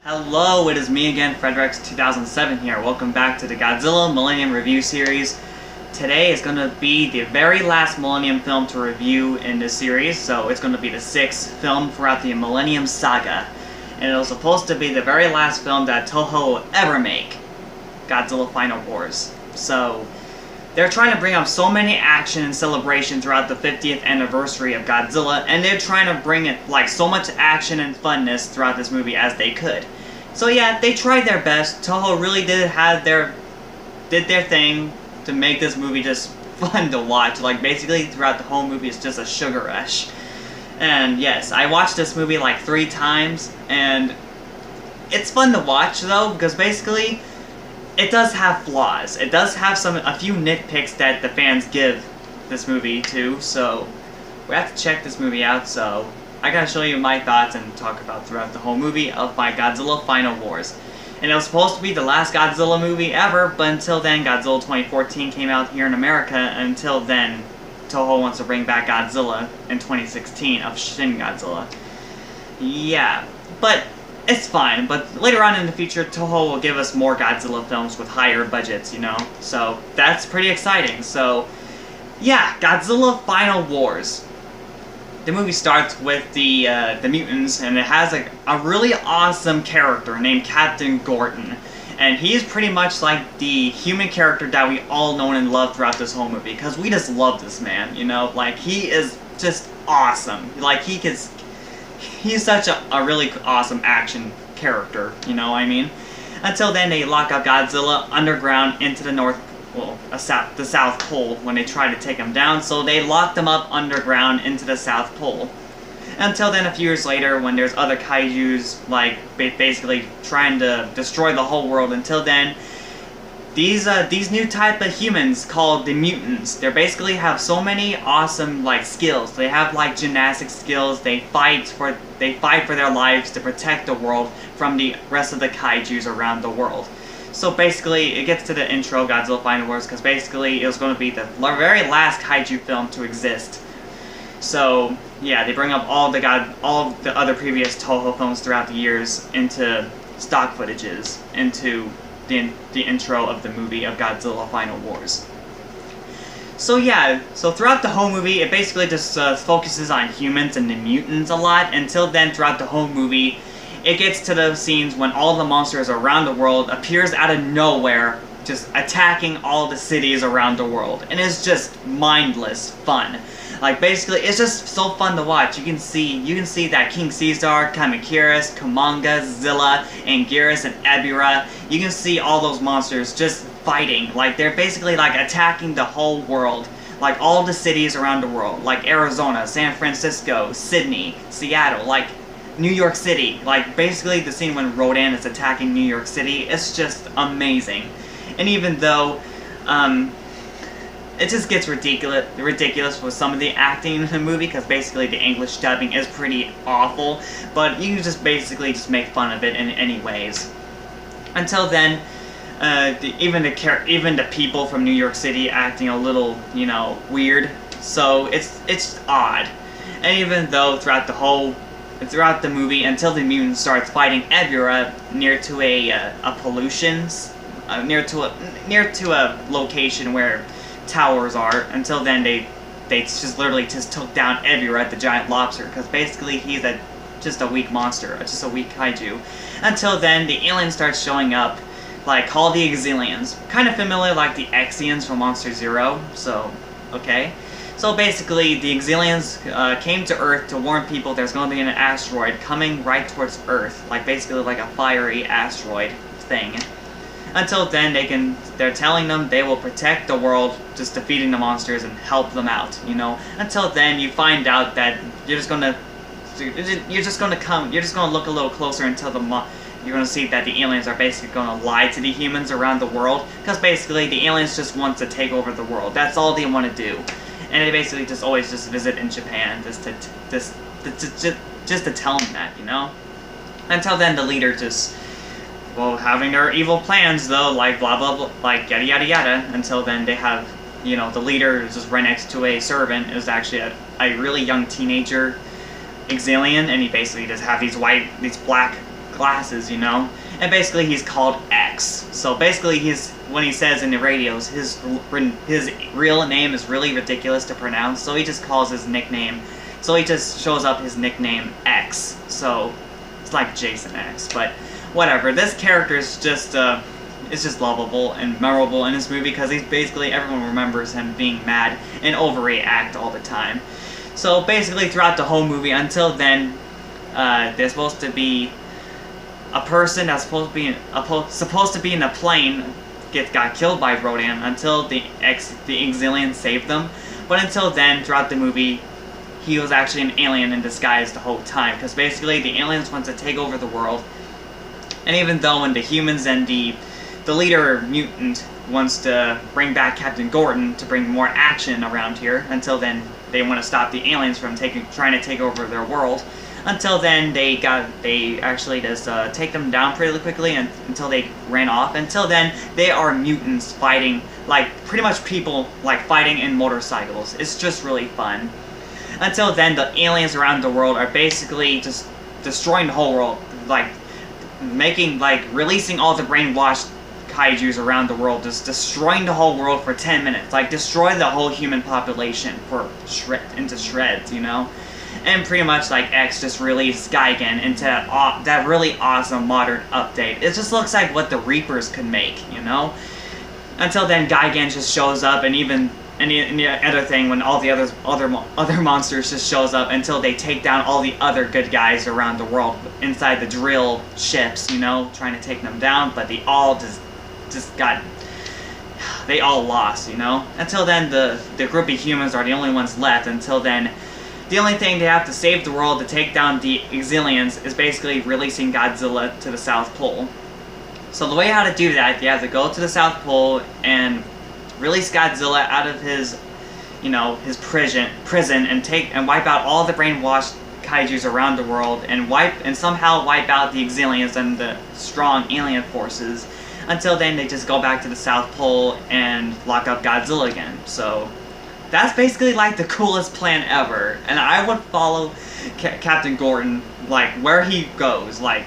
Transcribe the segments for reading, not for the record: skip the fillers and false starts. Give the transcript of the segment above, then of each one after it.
Hello, it is me again, Fredrex2007 here. Welcome back to the Godzilla Millennium Review Series. Today is going to be the very last Millennium film to review in this series, so it's going to be the 6th film throughout the Millennium Saga. And it was supposed to be the very last film that Toho will ever make, Godzilla Final Wars. So, they're trying to bring up so many action and celebration throughout the 50th anniversary of Godzilla, and they're trying to bring it, like, so much action and funness throughout this movie as they could. So yeah, they tried their best. Toho really did their thing to make this movie just fun to watch. Like, basically throughout the whole movie it's just a sugar rush. And yes, I watched this movie like 3 times, and it's fun to watch though, because basically it does have flaws. It does have a few nitpicks that the fans give this movie to, so we have to check this movie out. So I gotta show you my thoughts and talk about throughout the whole movie of my Godzilla Final Wars. And it was supposed to be the last Godzilla movie ever, but until then, Godzilla 2014 came out here in America. Until then, Toho wants to bring back Godzilla in 2016 of Shin Godzilla. Yeah, but it's fine. But later on in the future, Toho will give us more Godzilla films with higher budgets, you know? So that's pretty exciting. So yeah, Godzilla Final Wars. The movie starts with the mutants, and it has a really awesome character named Captain Gordon. And he's pretty much like the human character that we all know and love throughout this whole movie, because we just love this man, you know? Like, he is just awesome. Like, he's such a really awesome action character, you know what I mean? Until then, they lock up Godzilla underground into the the South Pole when they try to take him down, so they locked him up underground into the South Pole. Until then, a few years later, when there's other kaijus, like, basically trying to destroy the whole world. Until then, these new type of humans called the mutants, they basically have so many awesome, like, skills. They have, like, gymnastic skills. They fight for their lives to protect the world from the rest of the kaijus around the world. So basically, it gets to the intro of Godzilla Final Wars, because basically it was going to be the very last kaiju film to exist. So yeah, they bring up all of the other previous Toho films throughout the years into stock footages, into the intro of the movie of Godzilla Final Wars. So yeah, so throughout the whole movie, it basically just focuses on humans and the mutants a lot. Until then, throughout the whole movie, it gets to the scenes when all the monsters around the world appears out of nowhere, just attacking all the cities around the world. And it's just mindless fun. Like, basically, it's just so fun to watch. You can see that King Caesar, Kamikiris, Kumanga, Zilla, Anguirus, and Ebirah. You can see all those monsters just fighting. Like, they're basically, like, attacking the whole world. Like, all the cities around the world. Like, Arizona, San Francisco, Sydney, Seattle, like, New York City. Like, basically the scene when Rodan is attacking New York City, it's just amazing. And even though it just gets ridiculous with some of the acting in the movie, because basically the English dubbing is pretty awful, but you can just basically just make fun of it in any ways. Until then, even the people from New York City acting a little, you know, weird. So it's odd. And even though throughout the movie, until the mutant starts fighting Ebirah near to a pollution, near to a location where towers are. Until then, they just literally took down Ebirah, the giant lobster, because basically he's just a weak monster, just a weak kaiju. Until then, the aliens start showing up, like, called the Exilians, kind of familiar like the Exians from Monster Zero. So okay. So basically, the Exilians came to Earth to warn people there's going to be an asteroid coming right towards Earth, like basically like a fiery asteroid thing. Until then, they're telling them they will protect the world, just defeating the monsters and help them out, you know. Until then, you find out that you're just gonna look a little closer until you're gonna see that the aliens are basically gonna lie to the humans around the world, because basically the aliens just want to take over the world. That's all they want to do. And they basically just always visit in Japan just to tell them that, you know? Until then, the leader having their evil plans, though, like blah blah blah, like yada yada yada. Until then, they have, you know, the leader is just right next to a servant, is actually a really young teenager Exilian, and he basically just have these black glasses, you know? And basically he's called X. So basically when he says in the radios, his real name is really ridiculous to pronounce, so he just calls his nickname. So he just shows up his nickname X. So it's like Jason X, but whatever. This character is just lovable and memorable in this movie because he's basically, everyone remembers him being mad and overreact all the time. So basically throughout the whole movie until then, there's supposed to be a person that's supposed to be in a plane got killed by Rodan until the Exilians saved them. But until then, throughout the movie, he was actually an alien in disguise the whole time, because basically the aliens want to take over the world. And even though when the humans and the leader mutant wants to bring back Captain Gordon to bring more action around here, until then they want to stop the aliens from trying to take over their world. Until then, they actually just take them down pretty quickly until they ran off. Until then, they are mutants fighting, like, pretty much people, like, fighting in motorcycles. It's just really fun. Until then, the aliens around the world are basically just destroying the whole world, like, releasing all the brainwashed kaijus around the world, just destroying the whole world for 10 minutes. Like, destroy the whole human population into shreds, you know? And pretty much, like, X just released Gigan into that really awesome modern update. It just looks like what the Reapers could make, you know? Until then, Gigan just shows up, and even the other thing, when all the other monsters just shows up until they take down all the other good guys around the world inside the drill ships, you know, trying to take them down, but they all they all lost, you know? Until then, the group of humans are the only ones left. Until then, the only thing they have to save the world to take down the Exilians is basically releasing Godzilla to the South Pole. So the way how to do that, you have to go to the South Pole and release Godzilla out of his, you know, his prison and wipe out all the brainwashed kaijus around the world and somehow wipe out the Exilians and the strong alien forces. Until then, they just go back to the South Pole and lock up Godzilla again. So that's basically like the coolest plan ever, and I would follow Captain Gordon, like, where he goes. Like,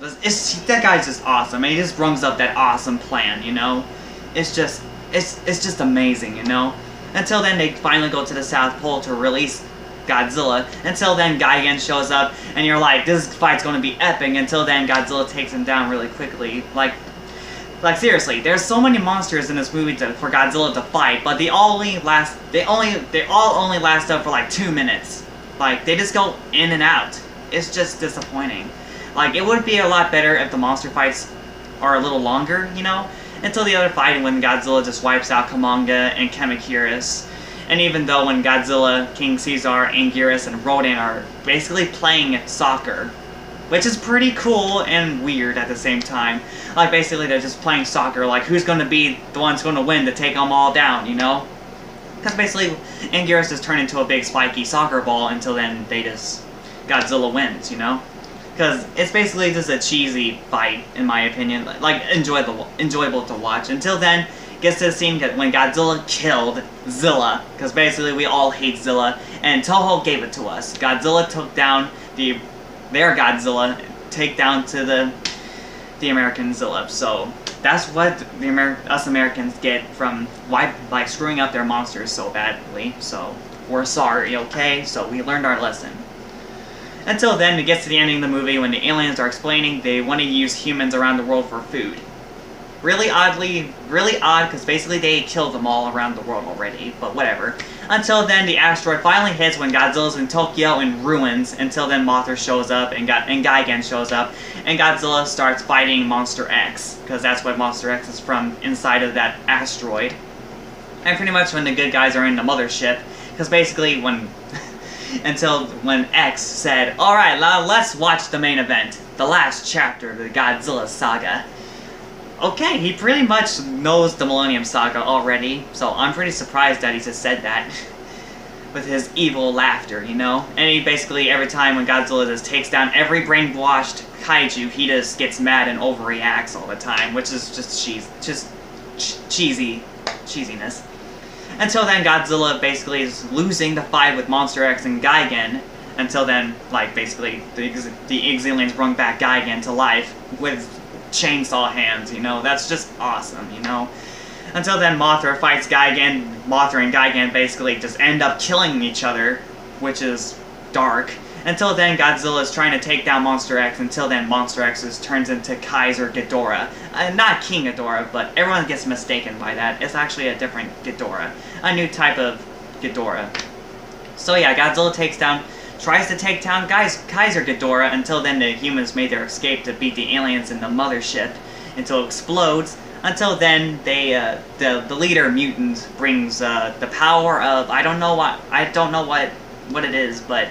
that guy's just awesome, and he just brings up that awesome plan, you know? It's just amazing, you know? Until then, they finally go to the South Pole to release Godzilla. Until then, Gigan shows up, and you're like, this fight's gonna be epic. Until then, Godzilla takes him down really quickly. Like seriously, there's so many monsters in this movie for Godzilla to fight, but they all only last up for like 2 minutes. Like, they just go in and out. It's just disappointing. Like, it would be a lot better if the monster fights are a little longer, you know? Until the other fight when Godzilla just wipes out Kamanga and Kamakiris. And even though when Godzilla, King Caesar, Anguirus, and Rodan are basically playing soccer, which is pretty cool and weird at the same time. Like, basically they're just playing soccer, like, who's gonna be the one's gonna win to take them all down, you know? Because basically, Anguirus just turned into a big spiky soccer ball until then Godzilla wins, you know? Because it's basically just a cheesy fight, in my opinion. Like, enjoyable to watch. Until then, gets to the scene when Godzilla killed Zilla. Because basically we all hate Zilla, and Toho gave it to us. Godzilla took down their Godzilla, take down to the American Zilla. So that's what us Americans get from screwing up their monsters so badly. So we're sorry, okay? So we learned our lesson. Until then, it gets to the ending of the movie when the aliens are explaining they want to use humans around the world for food. Really odd, because basically they killed them all around the world already, but whatever. Until then, the asteroid finally hits when Godzilla's in Tokyo in ruins. Until then, Mothra shows up, and Gigan shows up, and Godzilla starts fighting Monster X, because that's what Monster X is from, inside of that asteroid. And pretty much when the good guys are in the mothership, because basically when X said, "Alright, now let's watch the main event, the last chapter of the Godzilla saga." Okay, he pretty much knows the Millennium Saga already, so I'm pretty surprised that he just said that. With his evil laughter, you know? And he basically, every time when Godzilla just takes down every brainwashed kaiju, he just gets mad and overreacts all the time, which is just cheesiness. Until then, Godzilla basically is losing the fight with Monster X and Gigan. until then, like, basically, the Exilians bring back Gigan to life with chainsaw hands, you know? That's just awesome, you know? Until then, Mothra fights Gigan. Mothra and Gigan basically just end up killing each other, which is dark. Until then, Godzilla is trying to take down Monster X. Until then, Monster X turns into Kaiser Ghidorah. Not King Ghidorah, but everyone gets mistaken by that. It's actually a different Ghidorah. A new type of Ghidorah. So yeah, Godzilla tries to take down Kaiser Ghidorah. Until then, the humans made their escape to beat the aliens in the mothership until it explodes. Until then, the leader mutant brings the power of I don't know what it is, but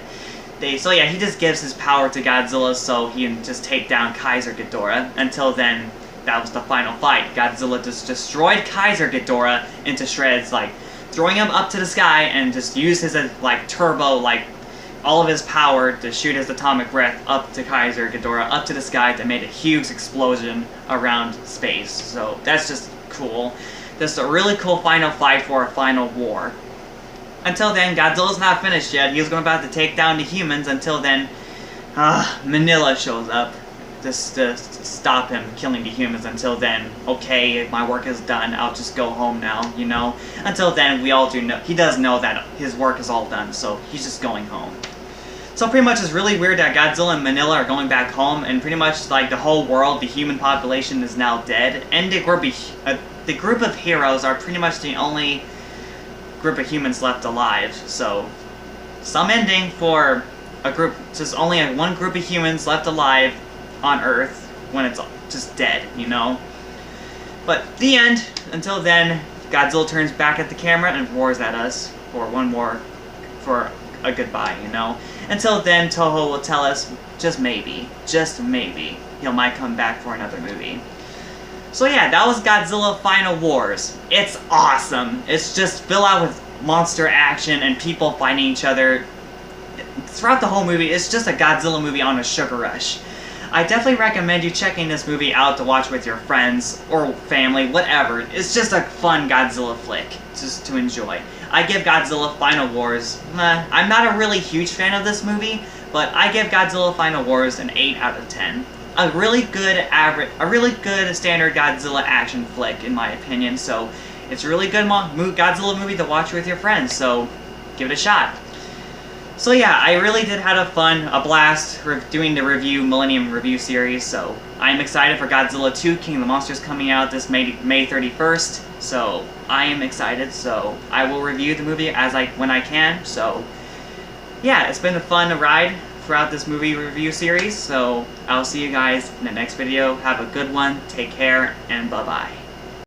so yeah, he just gives his power to Godzilla so he can just take down Kaiser Ghidorah. Until then, that was the final fight. Godzilla just destroyed Kaiser Ghidorah into shreds, like throwing him up to the sky, and just used his like turbo, like all of his power to shoot his atomic breath up to Kaiser Ghidorah, up to the sky, that made a huge explosion around space. So that's just cool. Just a really cool final fight for a final war. Until then, Godzilla's not finished yet. He was about to take down the humans. Until then, Manila shows up just to stop him killing the humans. Until then, okay, my work is done. I'll just go home now, you know? Until then, we all do know, he does know that his work is all done, so he's just going home. So pretty much it's really weird that Godzilla and Manila are going back home, and pretty much like the whole world, the human population is now dead, and the group of heroes are pretty much the only group of humans left alive. So some ending for a group, just only one group of humans left alive on Earth when it's just dead, you know? But the end. Until then, Godzilla turns back at the camera and roars at us for a goodbye, you know? Until then, Toho will tell us, just maybe, he might come back for another movie. So yeah, that was Godzilla Final Wars. It's awesome. It's just filled out with monster action and people fighting each other. Throughout the whole movie, it's just a Godzilla movie on a sugar rush. I definitely recommend you checking this movie out to watch with your friends or family, whatever. It's just a fun Godzilla flick, just to enjoy. I give Godzilla Final Wars, I'm not a really huge fan of this movie, but I give Godzilla Final Wars an 8 out of 10. A really good standard Godzilla action flick, in my opinion, so it's a really good Godzilla movie to watch with your friends, so give it a shot. So yeah, I really did have a blast doing the Millennium Review series, so I'm excited for Godzilla 2 King of the Monsters coming out this May 31st, so I am excited, so I will review the movie when I can, so yeah, it's been a fun ride throughout this movie review series, so I'll see you guys in the next video. Have a good one, take care, and bye-bye.